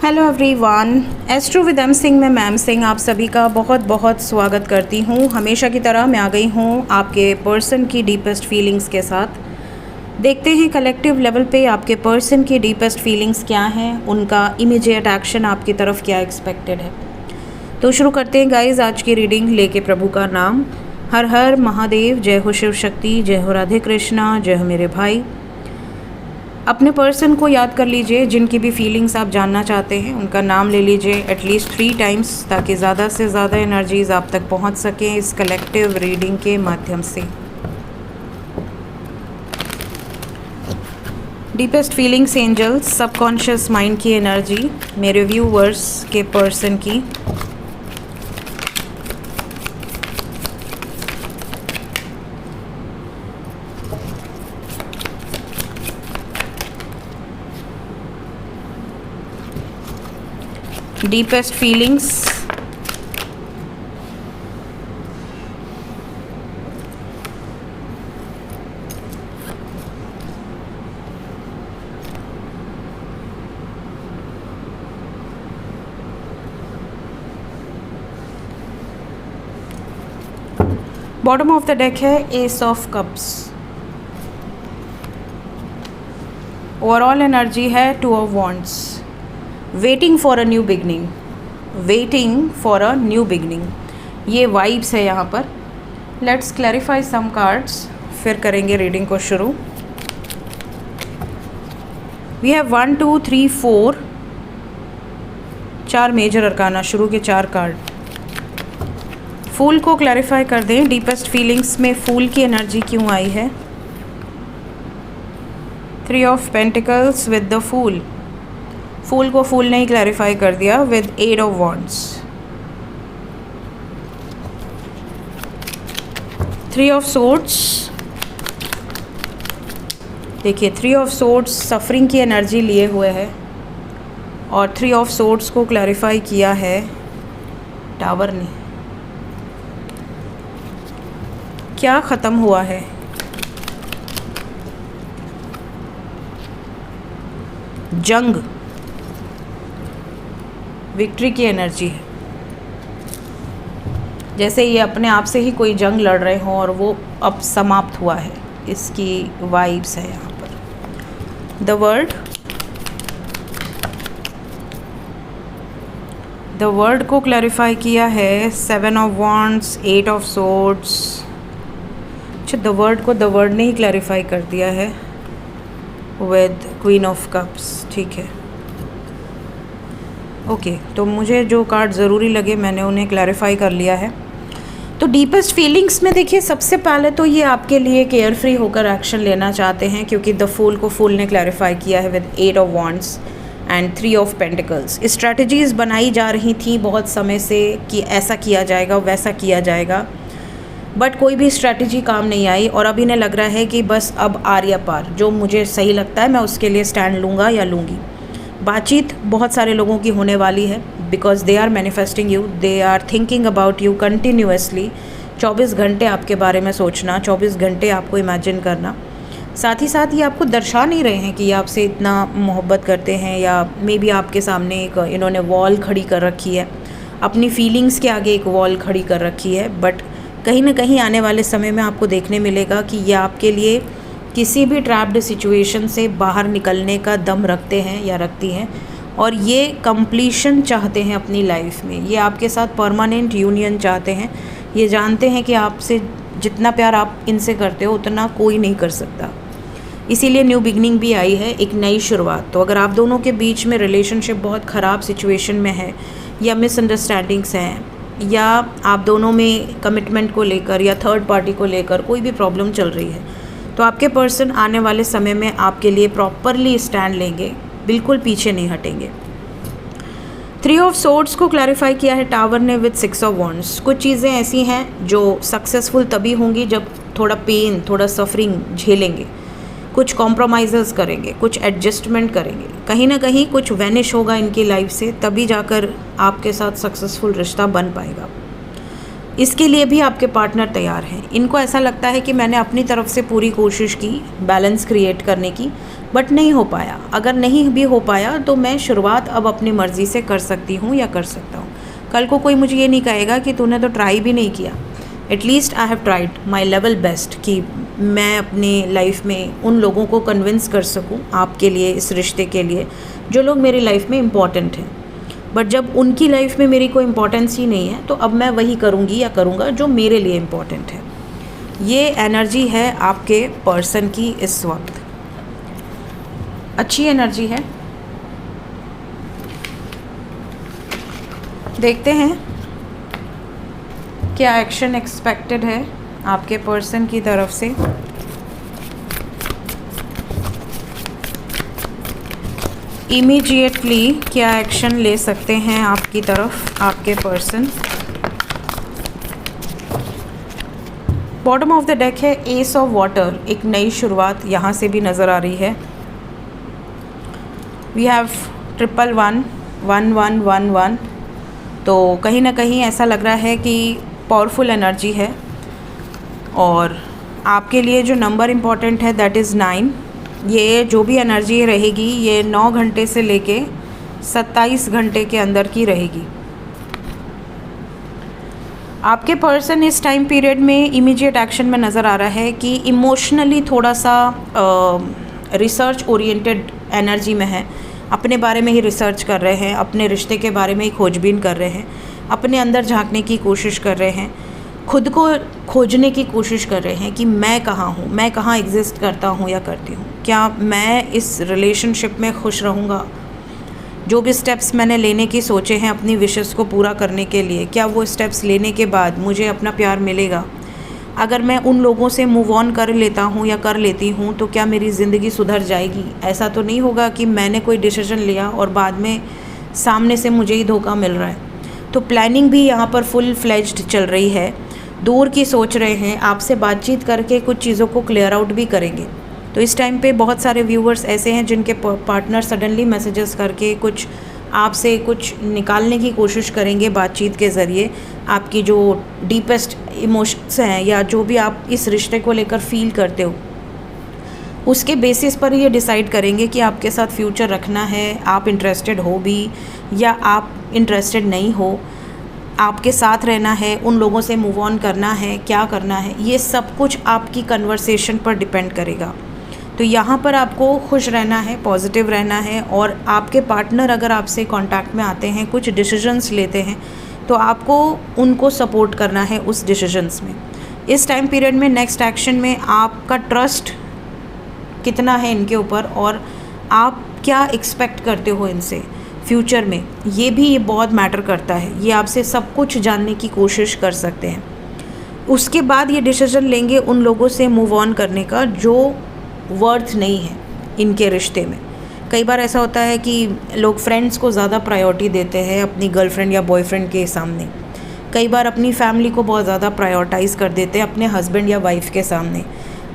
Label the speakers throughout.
Speaker 1: Hello everyone, astro with M Singh में ma'am Singh आप सभी का बहुत बहुत स्वागत करती हूँ। हमेशा की तरह मैं आ गई हूँ आपके पर्सन की डीपेस्ट फीलिंग्स के साथ। देखते हैं कलेक्टिव लेवल पे आपके पर्सन की डीपेस्ट फीलिंग्स क्या हैं, उनका इमीडिएट एक्शन आपकी तरफ क्या एक्सपेक्टेड है। तो शुरू करते हैं गाइज आज की रीडिंग लेके प्रभु का नाम। हर हर महादेव, जय हो शिव शक्ति, जय हो राधे कृष्णा, जय हो मेरे भाई। अपने पर्सन को याद कर लीजिए, जिनकी भी फीलिंग्स आप जानना चाहते हैं उनका नाम ले लीजिए एटलीस्ट 3 टाइम्स, ताकि ज़्यादा से ज़्यादा एनर्जीज़ आप तक पहुंच सकें इस कलेक्टिव रीडिंग के माध्यम से। Deepest feelings angels, subconscious mind की एनर्जी मेरे व्यूवर्स के पर्सन की। Deepest feelings, bottom of the deck है ace of cups. Overall energy है 2 of wands. Waiting for a new beginning, waiting for a new beginning, ये vibes है यहाँ पर। लेट्स क्लैरिफाई सम कार्ड्स, फिर करेंगे रीडिंग को शुरू। वी हैव 1 2 3 4 4 मेजर अरकाना, शुरू के 4 कार्ड। फूल को क्लैरिफाई कर दें, डीपेस्ट फीलिंग्स में फूल की एनर्जी क्यों आई है। 3 of pentacles with the fool, fool को फूल ने ही क्लैरिफाई कर दिया with 8 of wands. 3 of swords, देखिए 3 ऑफ सोर्ड्स सफरिंग की एनर्जी लिए हुए है और 3 ऑफ सोर्ड्स को क्लैरिफाई किया है टावर ने। क्या ख़त्म हुआ है? जंग, विक्ट्री की एनर्जी है, जैसे ये अपने आप से ही कोई जंग लड़ रहे हों और वो अब समाप्त हुआ है, इसकी वाइब्स है यहाँ पर। द वर्ड को क्लैरिफाई किया है 7 ऑफ वॉन्ड्स, 8 ऑफ सोर्ड्स। अच्छा, द वर्ड को द वर्ड ने ही क्लैरिफाई कर दिया है विद क्वीन ऑफ कप्स, ठीक है। ओके, तो मुझे जो कार्ड ज़रूरी लगे मैंने उन्हें क्लैरिफाई कर लिया है। तो डीपेस्ट फीलिंग्स में देखिए, सबसे पहले तो ये आपके लिए केयर फ्री होकर एक्शन लेना चाहते हैं, क्योंकि द फूल को फूल ने क्लैरिफाई किया है with 8 of wands and 3 of pentacles. Strategies बनाई जा रही थी बहुत समय से कि ऐसा किया जाएगा वैसा किया जाएगा, बट कोई भी स्ट्रैटेजी काम नहीं आई और अब इन्हें लग रहा है कि बस अब आर्या पार, जो मुझे सही लगता है मैं उसके लिए स्टैंड लूँगा या लूँगी। बातचीत बहुत सारे लोगों की होने वाली है, because they are manifesting you, they are thinking about you continuously. 24 घंटे आपके बारे में सोचना, 24 घंटे आपको इमेजिन करना। साथ ही साथ ये आपको दर्शा नहीं रहे हैं कि ये आपसे इतना मोहब्बत करते हैं, या मे बी आपके सामने एक इन्होंने वॉल खड़ी कर रखी है, अपनी फीलिंग्स के आगे एक वॉल खड़ी कर रखी है। बट कहीं ना कहीं आने वाले समय में आपको देखने मिलेगा कि ये आपके लिए किसी भी ट्रैप्ड सिचुएशन से बाहर निकलने का दम रखते हैं या रखती हैं, और ये कंप्लीशन चाहते हैं अपनी लाइफ में। ये आपके साथ परमानेंट यूनियन चाहते हैं। ये जानते हैं कि आपसे जितना प्यार आप इनसे करते हो उतना कोई नहीं कर सकता, इसीलिए न्यू बिगनिंग भी आई है, एक नई शुरुआत। तो अगर आप दोनों के बीच में रिलेशनशिप बहुत ख़राब सिचुएशन में है, या मिसअंडरस्टैंडिंग्स हैं, या आप दोनों में कमिटमेंट को लेकर या थर्ड पार्टी को लेकर कोई भी प्रॉब्लम चल रही है, तो आपके पर्सन आने वाले समय में आपके लिए प्रॉपरली स्टैंड लेंगे, बिल्कुल पीछे नहीं हटेंगे। 3 ऑफ सोर्ड्स को क्लैरिफाई किया है टावर ने विद 6 ऑफ वॉन्ड्स। कुछ चीज़ें ऐसी हैं जो सक्सेसफुल तभी होंगी जब थोड़ा पेन, थोड़ा सफरिंग झेलेंगे, कुछ कॉम्प्रोमाइज़ करेंगे, कुछ एडजस्टमेंट करेंगे, कहीं ना कहीं कुछ वैनिश होगा इनकी लाइफ से, तभी जाकर आपके साथ सक्सेसफुल रिश्ता बन पाएगा। इसके लिए भी आपके पार्टनर तैयार हैं। इनको ऐसा लगता है कि मैंने अपनी तरफ से पूरी कोशिश की बैलेंस क्रिएट करने की, बट नहीं हो पाया। अगर नहीं भी हो पाया तो मैं शुरुआत अब अपनी मर्ज़ी से कर सकती हूँ या कर सकता हूँ। कल को कोई मुझे ये नहीं कहेगा कि तूने तो ट्राई भी नहीं किया। At least I have tried my level best कि मैं अपनी लाइफ में उन लोगों को कन्विंस कर सकूं आपके लिए, इस रिश्ते के लिए, जो लोग मेरी लाइफ में इम्पॉर्टेंट हैं। बट जब उनकी लाइफ में मेरी कोई इम्पोर्टेंस ही नहीं है तो अब मैं वही करूँगी या करूँगा जो मेरे लिए इम्पॉर्टेंट है। ये एनर्जी है आपके पर्सन की इस वक्त, अच्छी एनर्जी है। देखते हैं क्या एक्शन एक्सपेक्टेड है आपके पर्सन की तरफ से। इमीडिएटली क्या एक्शन ले सकते हैं आपकी तरफ आपके person. Bottom of the deck है एस ऑफ वाटर, एक नई शुरुआत यहाँ से भी नज़र आ रही है। वी हैव 1111111, तो कहीं ना कहीं ऐसा लग रहा है कि पावरफुल एनर्जी है और आपके लिए जो नंबर इम्पॉर्टेंट है दैट इज़ 9। ये जो भी एनर्जी रहेगी ये 9 घंटे से लेके 27 घंटे के अंदर की रहेगी। आपके पर्सन इस टाइम पीरियड में इमीडिएट एक्शन में नज़र आ रहा है कि इमोशनली थोड़ा सा रिसर्च ओरिएंटेड एनर्जी में है। अपने बारे में ही रिसर्च कर रहे हैं, अपने रिश्ते के बारे में ही खोजबीन कर रहे हैं, अपने अंदर झांकने की कोशिश कर रहे हैं, खुद को खोजने की कोशिश कर रहे हैं कि मैं कहाँ हूँ, मैं कहाँ एग्जिस्ट करता हूँ या करती हूँ, क्या मैं इस रिलेशनशिप में खुश रहूँगा, जो भी स्टेप्स मैंने लेने की सोचे हैं अपनी विशेस को पूरा करने के लिए, क्या वो स्टेप्स लेने के बाद मुझे अपना प्यार मिलेगा। अगर मैं उन लोगों से मूव ऑन कर लेता हूँ या कर लेती हूँ तो क्या मेरी ज़िंदगी सुधर जाएगी। ऐसा तो नहीं होगा कि मैंने कोई डिसीजन लिया और बाद में सामने से मुझे ही धोखा मिल रहा है। तो प्लानिंग भी यहाँ पर फुल फ्लेज्ड चल रही है। दूर की सोच रहे हैं, आपसे बातचीत करके कुछ चीज़ों को क्लियर आउट भी करेंगे। तो इस टाइम पे बहुत सारे व्यूअर्स ऐसे हैं जिनके पार्टनर सडनली मैसेजेस करके कुछ आपसे कुछ निकालने की कोशिश करेंगे बातचीत के ज़रिए। आपकी जो डीपेस्ट इमोशंस हैं या जो भी आप इस रिश्ते को लेकर फील करते हो उसके बेसिस पर ये डिसाइड करेंगे कि आपके साथ फ्यूचर रखना है, आप इंटरेस्टेड हो भी या आप इंटरेस्टेड नहीं हो, आपके साथ रहना है, उन लोगों से मूव ऑन करना है, क्या करना है। ये सब कुछ आपकी कन्वर्सेशन पर डिपेंड करेगा। तो यहाँ पर आपको खुश रहना है, पॉजिटिव रहना है और आपके पार्टनर अगर आपसे कांटेक्ट में आते हैं, कुछ डिसीजंस लेते हैं तो आपको उनको सपोर्ट करना है उस डिसीजंस में। इस टाइम पीरियड में नेक्स्ट एक्शन में आपका ट्रस्ट कितना है इनके ऊपर और आप क्या एक्सपेक्ट करते हो इनसे फ्यूचर में, ये बहुत मैटर करता है। ये आपसे सब कुछ जानने की कोशिश कर सकते हैं। उसके बाद ये डिसीजन लेंगे उन लोगों से मूव ऑन करने का जो वर्थ नहीं है इनके रिश्ते में। कई बार ऐसा होता है कि लोग फ्रेंड्स को ज़्यादा प्रायोरिटी देते हैं अपनी गर्लफ्रेंड या बॉयफ्रेंड के सामने। कई बार अपनी फैमिली को बहुत ज़्यादा प्रायोरिटाइज़ कर देते हैं अपने हस्बैंड या वाइफ के सामने।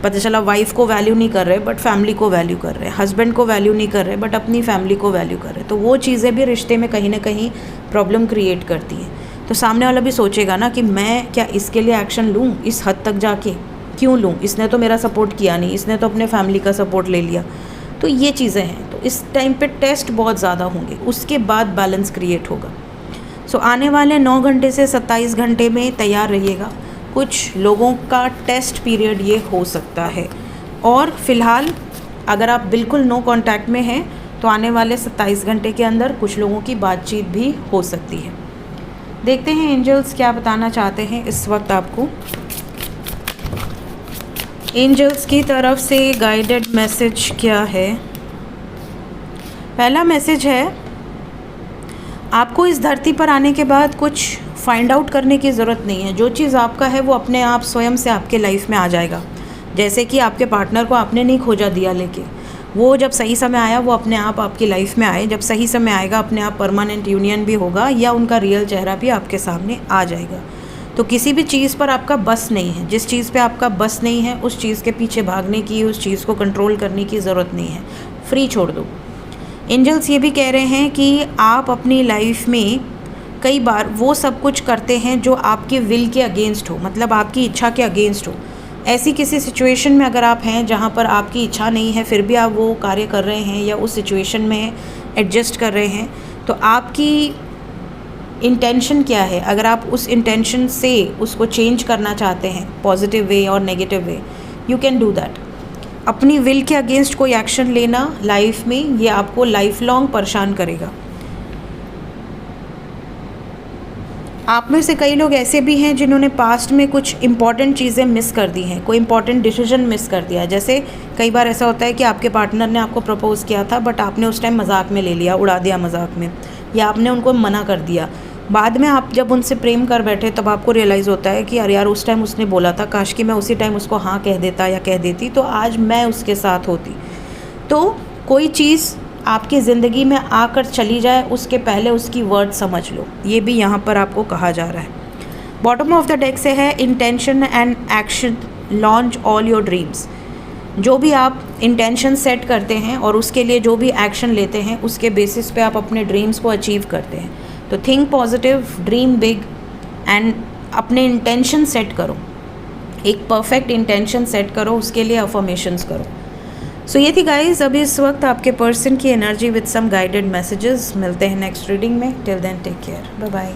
Speaker 1: पता चला वाइफ को वैल्यू नहीं कर रहे बट फैमिली को वैल्यू कर रहे हैं, हस्बैंड को वैल्यू नहीं कर रहे बट अपनी फैमिली को वैल्यू कर रहे हैं। तो वो चीज़ें भी रिश्ते में कहीं ना कहीं प्रॉब्लम क्रिएट करती हैं। तो सामने वाला भी सोचेगा ना कि मैं क्या इसके लिए एक्शन लूँ, इस हद तक जाके क्यों लूँ, इसने तो मेरा सपोर्ट किया नहीं, इसने तो अपने फैमिली का सपोर्ट ले लिया। तो ये चीज़ें हैं। तो इस टाइम पे टेस्ट बहुत ज़्यादा होंगे, उसके बाद बैलेंस क्रिएट होगा। सो आने वाले 9 घंटे से 27 घंटे में तैयार रहिएगा। कुछ लोगों का टेस्ट पीरियड ये हो सकता है और फ़िलहाल अगर आप बिल्कुल नो कांटेक्ट में हैं तो आने वाले 27 घंटे के अंदर कुछ लोगों की बातचीत भी हो सकती है। देखते हैं एंजल्स क्या बताना चाहते हैं इस वक्त आपको। एंजल्स की तरफ से गाइडेड मैसेज क्या है। पहला मैसेज है, आपको इस धरती पर आने के बाद कुछ फाइंड आउट करने की ज़रूरत नहीं है। जो चीज़ आपका है वो अपने आप स्वयं से आपके लाइफ में आ जाएगा। जैसे कि आपके पार्टनर को आपने नहीं खोजा दिया लेके, वो जब सही समय आया वो अपने आप आपकी लाइफ में आए। जब सही समय आएगा अपने आप परमानेंट यूनियन भी होगा या उनका रियल चेहरा भी आपके सामने आ जाएगा। तो किसी भी चीज़ पर आपका बस नहीं है। जिस चीज़ पे आपका बस नहीं है उस चीज़ के पीछे भागने की, उस चीज़ को कंट्रोल करने की ज़रूरत नहीं है। फ्री छोड़ दो। एंजल्स ये भी कह रहे हैं कि आप अपनी लाइफ में कई बार वो सब कुछ करते हैं जो आपके विल के अगेंस्ट हो, मतलब आपकी इच्छा के अगेंस्ट हो। ऐसी किसी सिचुएशन में अगर आप हैं जहाँ पर आपकी इच्छा नहीं है फिर भी आप वो कार्य कर रहे हैं या उस सिचुएशन में एडजस्ट कर रहे हैं, तो आपकी इंटेंशन क्या है? अगर आप उस इंटेंशन से उसको चेंज करना चाहते हैं पॉजिटिव वे और negative way, you can do that. अपनी विल के अगेंस्ट कोई एक्शन लेना लाइफ में, ये आपको लाइफ लॉन्ग परेशान करेगा। आप में से कई लोग ऐसे भी हैं जिन्होंने पास्ट में कुछ इंपॉर्टेंट चीज़ें मिस कर दी हैं, कोई इंपॉर्टेंट डिसीजन मिस कर दिया है। जैसे कई बार ऐसा होता है कि आपके पार्टनर ने आपको प्रपोज़ किया था बट आपने उस टाइम मजाक में ले लिया, उड़ा दिया मजाक में, या आपने उनको मना कर दिया। बाद में आप जब उनसे प्रेम कर बैठे तब आपको रियलाइज़ होता है कि अरे यार उस टाइम उसने बोला था, काश कि मैं उसी टाइम उसको हाँ कह देता या कह देती तो आज मैं उसके साथ होती। तो कोई चीज़ आपकी ज़िंदगी में आकर चली जाए उसके पहले उसकी वर्ड समझ लो, ये भी यहाँ पर आपको कहा जा रहा है। बॉटम ऑफ द डेक से है intention and action launch all your dreams. जो भी आप इंटेंशन सेट करते हैं और उसके लिए जो भी एक्शन लेते हैं उसके बेसिस पे आप अपने ड्रीम्स को अचीव करते हैं। तो think positive, dream big and अपने इंटेंशन सेट करो, एक परफेक्ट इंटेंशन सेट करो, उसके लिए अफर्मेशंस करो। सो ये थी गाइज अभी इस वक्त आपके पर्सन की energy with some guided messages. मिलते हैं नेक्स्ट रीडिंग में। Till then take care, bye bye.